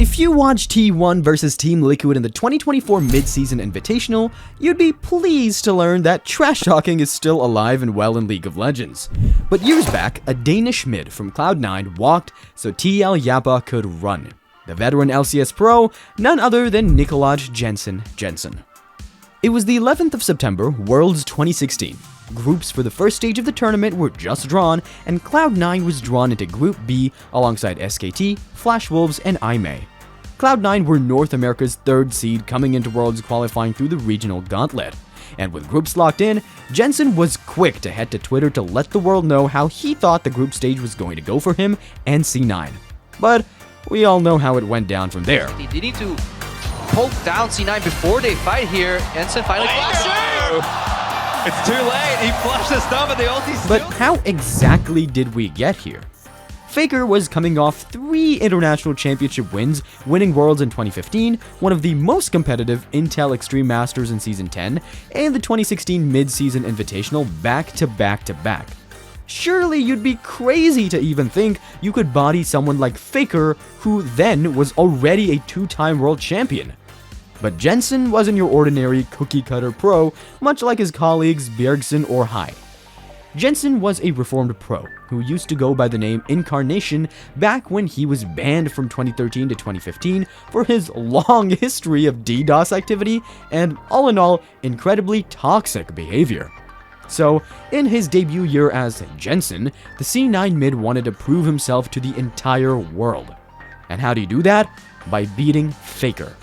If you watched T1 versus Team Liquid in the 2024 Mid-Season Invitational, you'd be pleased to learn that trash talking is still alive and well in League of Legends. But years back, a Danish mid from Cloud9 walked so TL Yappa could run. The veteran LCS pro, none other than Nikolaj Jenson. It was the 11th of September, Worlds 2016. Groups for the first stage of the tournament were just drawn, and Cloud9 was drawn into Group B alongside SKT, Flash Wolves, and IMEI. Cloud9 were North America's third seed coming into Worlds qualifying through the regional gauntlet. And with groups locked in, Jenson was quick to head to Twitter to let the world know how he thought the group stage was going to go for him and C9. But we all know how it went down from there. They need to poke down C9 before they fight here. Jenson finally flashes! It's too late, he flushed the stuff and the ulti. But how exactly did we get here? Faker was coming off 3 international championship wins, winning Worlds in 2015, one of the most competitive Intel Extreme Masters in Season 10, and the 2016 Mid-Season Invitational back-to-back. Surely you'd be crazy to even think you could body someone like Faker, who then was already a 2-time world champion. But Jenson wasn't your ordinary cookie-cutter pro, much like his colleagues Bjergsen or Hai. Jenson was a reformed pro who used to go by the name Incarnation back when he was banned from 2013 to 2015 for his long history of DDoS activity and, all in all, incredibly toxic behavior. So, in his debut year as Jenson, the C9 mid wanted to prove himself to the entire world. And how do you do that? By beating Faker.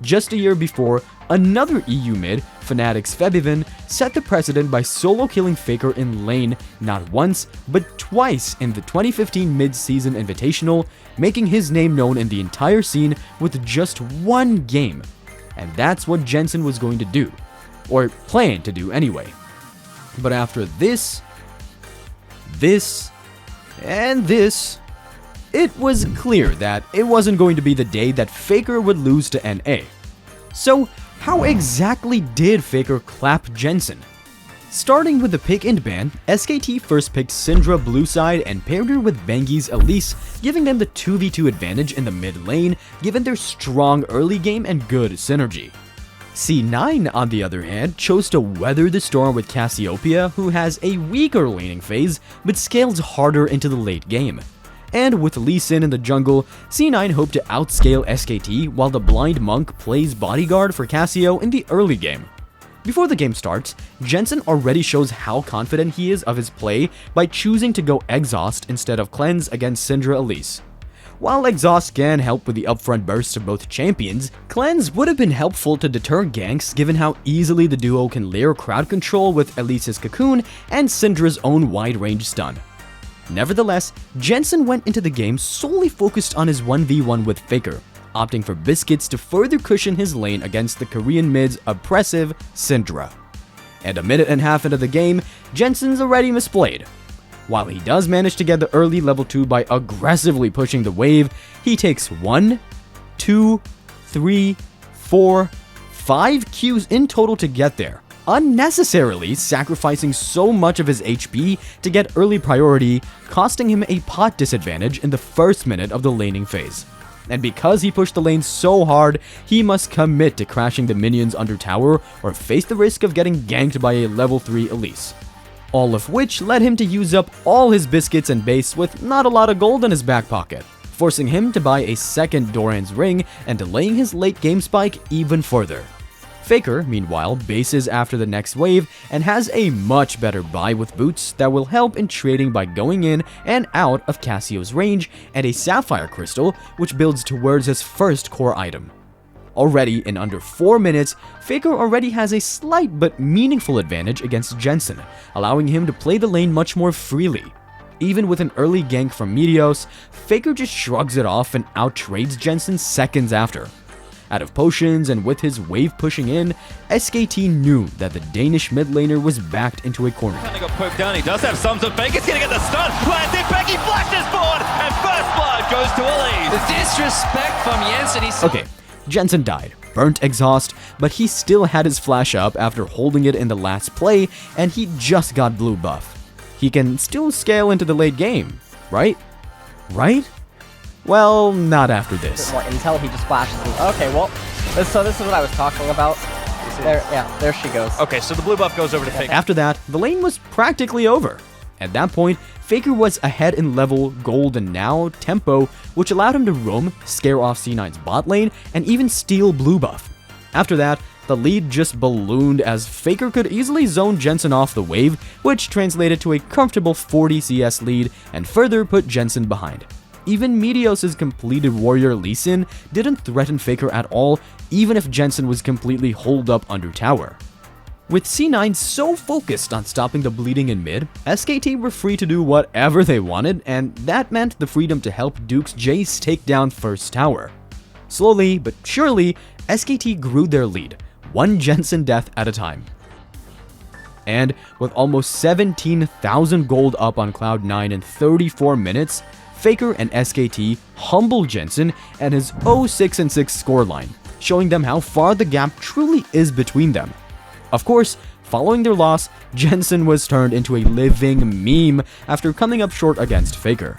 Just a year before, another EU mid, Fnatic's Febiven, set the precedent by solo killing Faker in lane not once, but twice in the 2015 Mid-Season Invitational, making his name known in the entire scene with just one game. And that's what Jenson was going to do. Or plan to do anyway. But after this, and this, it was clear that it wasn't going to be the day that Faker would lose to NA. So, how exactly did Faker clap Jenson? Starting with the pick and ban, SKT first picked Syndra blue side and paired her with Bengi's Elise, giving them the 2v2 advantage in the mid lane, given their strong early game and good synergy. C9, on the other hand, chose to weather the storm with Cassiopeia, who has a weaker laning phase, but scales harder into the late game. And with Lee Sin in the jungle, C9 hoped to outscale SKT while the Blind Monk plays bodyguard for Cassio in the early game. Before the game starts, Jenson already shows how confident he is of his play by choosing to go Exhaust instead of Cleanse against Syndra Elise. While Exhaust can help with the upfront bursts of both champions, Cleanse would have been helpful to deter ganks given how easily the duo can layer crowd control with Elise's Cocoon and Syndra's own wide-range stun. Nevertheless, Jenson went into the game solely focused on his 1v1 with Faker, opting for Biscuits to further cushion his lane against the Korean mid's oppressive Syndra. And a minute and a half into the game, Jenson's already misplayed. While he does manage to get the early level 2 by aggressively pushing the wave, he takes 1, 2, 3, 4, 5 Qs in total to get there, unnecessarily sacrificing so much of his HP to get early priority, costing him a pot disadvantage in the first minute of the laning phase. And because he pushed the lane so hard, he must commit to crashing the minions under tower or face the risk of getting ganked by a level 3 Elise. All of which led him to use up all his biscuits and base with not a lot of gold in his back pocket, forcing him to buy a second Doran's ring and delaying his late game spike even further. Faker, meanwhile, bases after the next wave and has a much better buy with boots that will help in trading by going in and out of Cassio's range and a Sapphire Crystal, which builds towards his first core item. Already in under 4 minutes, Faker already has a slight but meaningful advantage against Jenson, allowing him to play the lane much more freely. Even with an early gank from Meteos, Faker just shrugs it off and out-trades Jenson seconds after. Out of potions and with his wave pushing in, SKT knew that the Danish mid laner was backed into a corner. He got poked down, he does have sums of Baker's gonna get the stun, landed, Becky flashes forward, and first blood goes to Elise. The disrespect from Jenson. Okay, Jenson died, burnt exhaust, but he still had his flash up after holding it in the last play, and he just got blue buff. He can still scale into the late game, right? Right? Well, not after this. More intel, he just flashes. Okay, well, so this is what I was talking about. There she goes. Okay, so the blue buff goes over to Faker. After that, the lane was practically over. At that point, Faker was ahead in level, gold, and now tempo, which allowed him to roam, scare off C9's bot lane, and even steal blue buff. After that, the lead just ballooned as Faker could easily zone Jenson off the wave, which translated to a comfortable 40 CS lead and further put Jenson behind. Even Meteos' completed warrior Lee Sin didn't threaten Faker at all, even if Jenson was completely holed up under tower. With C9 so focused on stopping the bleeding in mid, SKT were free to do whatever they wanted, and that meant the freedom to help Duke's Jace take down first tower. Slowly but surely, SKT grew their lead, one Jenson death at a time. And with almost 17,000 gold up on Cloud 9 in 34 minutes, Faker and SKT humbled Jenson and his 0-6-6 scoreline, showing them how far the gap truly is between them. Of course, following their loss, Jenson was turned into a living meme after coming up short against Faker.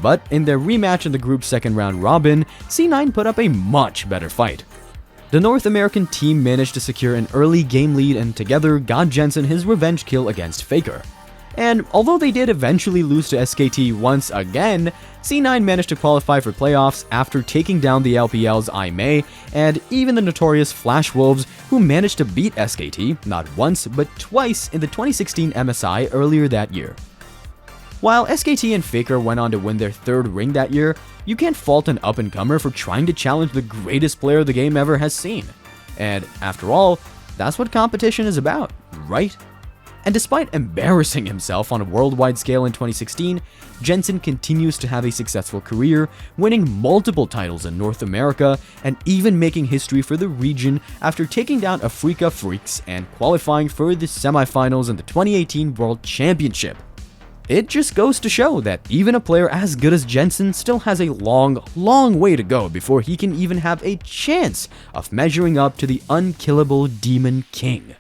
But in their rematch in the group's second round robin, C9 put up a much better fight. The North American team managed to secure an early game lead and together got Jenson his revenge kill against Faker. And although they did eventually lose to SKT once again, C9 managed to qualify for playoffs after taking down the LPL's IMEI and even the notorious Flash Wolves, who managed to beat SKT not once but twice in the 2016 MSI earlier that year. While SKT and Faker went on to win their third ring that year, you can't fault an up-and-comer for trying to challenge the greatest player the game ever has seen. And after all, that's what competition is about, right? And despite embarrassing himself on a worldwide scale in 2016, Jenson continues to have a successful career, winning multiple titles in North America and even making history for the region after taking down Africa Freaks and qualifying for the semifinals in the 2018 World Championship. It just goes to show that even a player as good as Jenson still has a long way to go before he can even have a chance of measuring up to the unkillable Demon King.